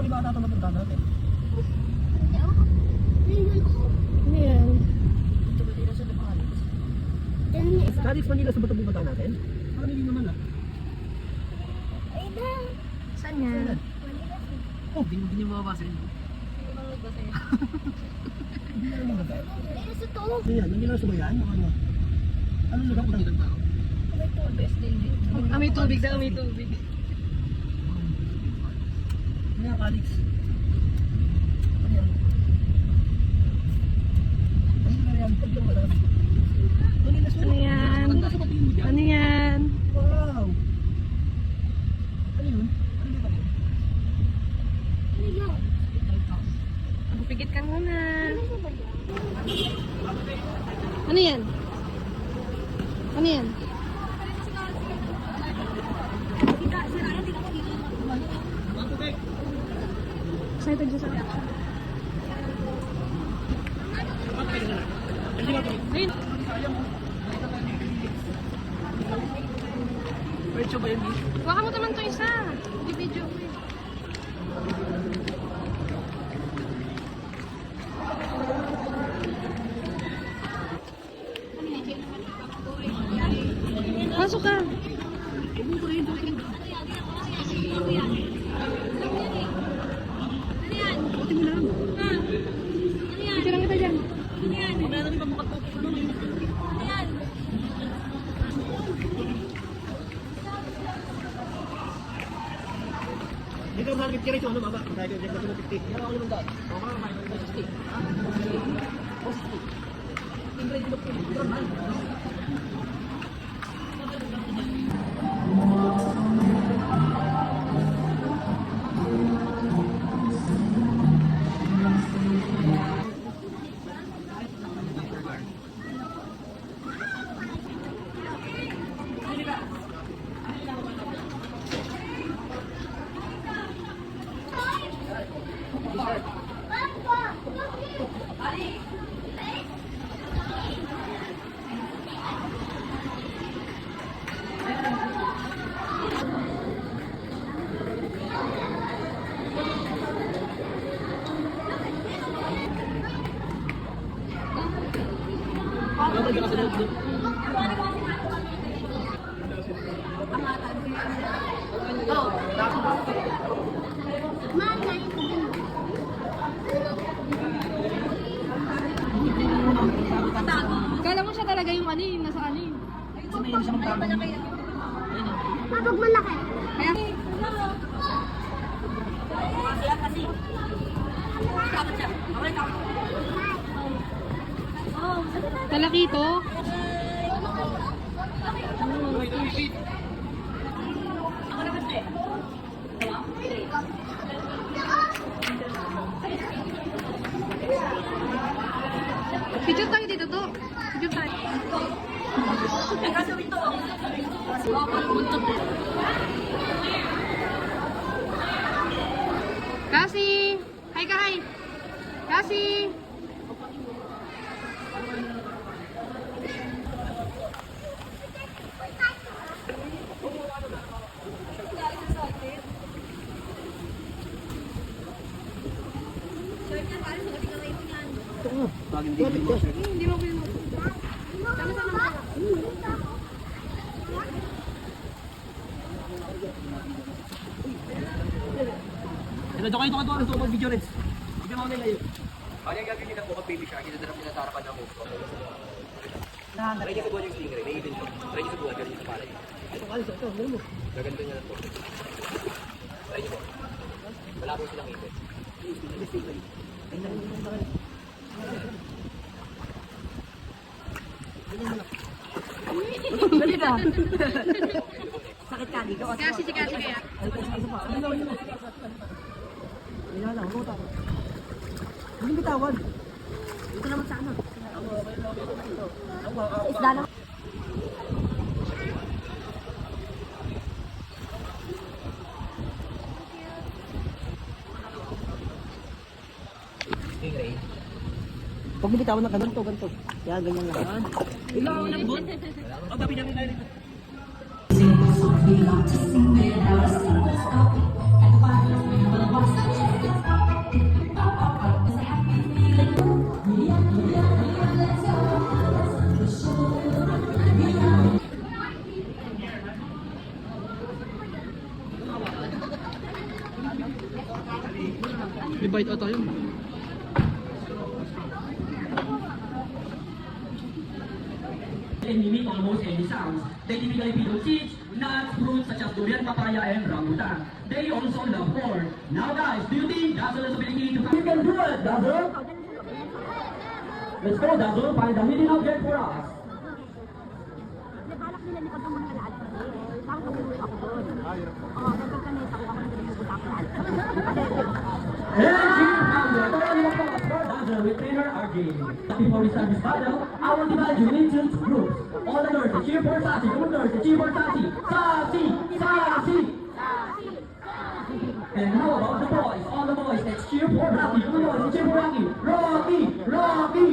yung bata ito mapunta natin. Ano yan? Ito ba dito sa Alex? Alex, Manila sa batang bubata natin? Parang hindi naman ah. Saan yan? Oh, hindi niyo mababasa yun. Hindi na naman ganda. Ano yan? Manila sa bayan? Ano? Anong lugar ko ng tao? Amoy tubig na, amoy tubig. Ano yan, Alex? Ano yan? Ano yan? Manila sa Ano yan? Ganda sa patingin mo dyan. Ano yan? Wow! Ano yun? Ano ba yun? Pigit ka muna. Ano yan? Ano yan? Excited siya sa reaction. Ayun. Virtue ba yun? Huwag mo naman ito isa. Di-video ko eh. Pasok ka. Tirang kita dyan. Dito ang market kira ito, ano baba? Dahil yung dito 50. Yan ako naman dahil. Oo, kaya kayo 60. 60. Tingnan dito po. Kala mo siya talaga yung ano yung nasa ano yung. Kapag malaki. Kaya talakito. Picture tayo dito to. Picture tayo. Kasi, hi ka hi. Kasi. Hindi mo ko sama-sama. Ito kayo ito mag video rin. Hindi mo nila yun. Ano yung gagawin nila po kag baby shark? Idadala nila sa harapan ng host. Try niya subuhan yung stingray. May ibig ko. Try niya subuhan. Ganun yung sa palay. Ito kalis. Ito. Ganun mo. Gaganto niya lang po. Try niyo po. Wala po silang ibig. Stingray. Dali ka. Sakit ka dito. Kasi si Kasi kaya. Kaya lang. Hindi bitawan. Ito naman sa ano. Isda na. Stingray. Pag bitawan ng ganito, ganito. Kaya ganyan lang. Ilaw ng bot. Ang gabi namin tayo dito. We love to sing without a single stop. And the Bible is May bite ata yun. They mimic almost any sounds. They typically feed on seeds, nuts, fruits such as durian, papaya, and rambutan. They also love corn. Now guys, do you think Dazzle has ability to... You can do it, Dazzle! Let's go, Dazzle. Find the hidden object for us. Balak nila likod ng mga lahat. Bakit tumulong ako doon? Oo, nagkakanit ako nang nagpupunta ako lahat. And she found the authority of God for Dazzle with trainer RJ. Before we start this battle, I will divide you into two groups. All the nurses cheer for Sassy. Come on, nurses cheer for Sassy. Sassy! Sassy! And how about the boys? All the boys, let's cheer for Rocky. Come on, boys, let's cheer for Rocky. Rocky! Rocky!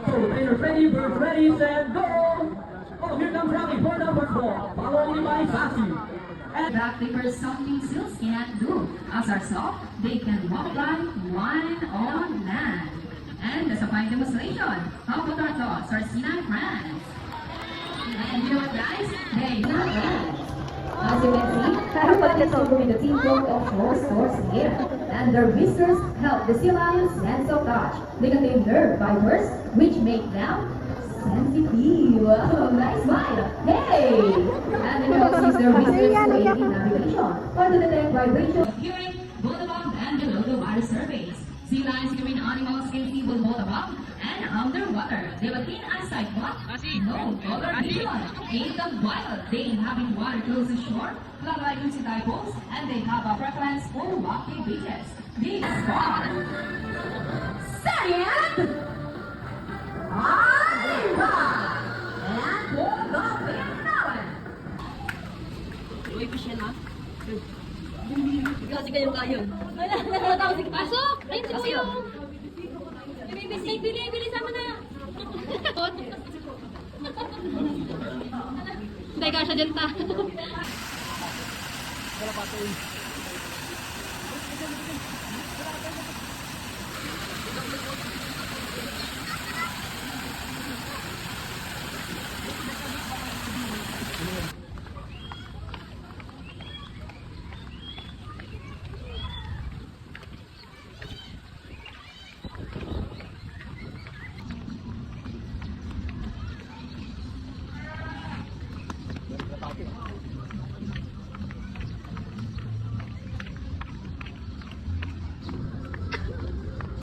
So, trainer ready, birds ready, set, go! Oh, here comes Rocky for the first ball. Followed by Sassy. And That because something seals can't do. As are soft, they can walk like one on land. And as a fine demonstration, how about our thoughts, our C9 friends? And you know what guys? They not friends. As you can see, everybody is doing the teamwork of four stores here. And their whiskers help the sea lions sense of touch. They contain nerve fibers, which make them sensitive. Wow, nice smile. Hey! And they also use their whiskers to aid in navigation or to detect vibration of hearing, both above and below the water surface. Sea lions, marine animals can see both above and underwater. They have a keen eyesight, but no color vision. In the wild, they inhabit water close to shore, flat like lucy typos, and they have a preference for rocky beaches. They spawn. Sand! Arriba! And for the Pinawan! Uy, Michelle ha? Kasi kayong kayo. Wala, sige. Pasok! Ayun si Uyong! Bili, sama na! Hindi ka siya dyan ta.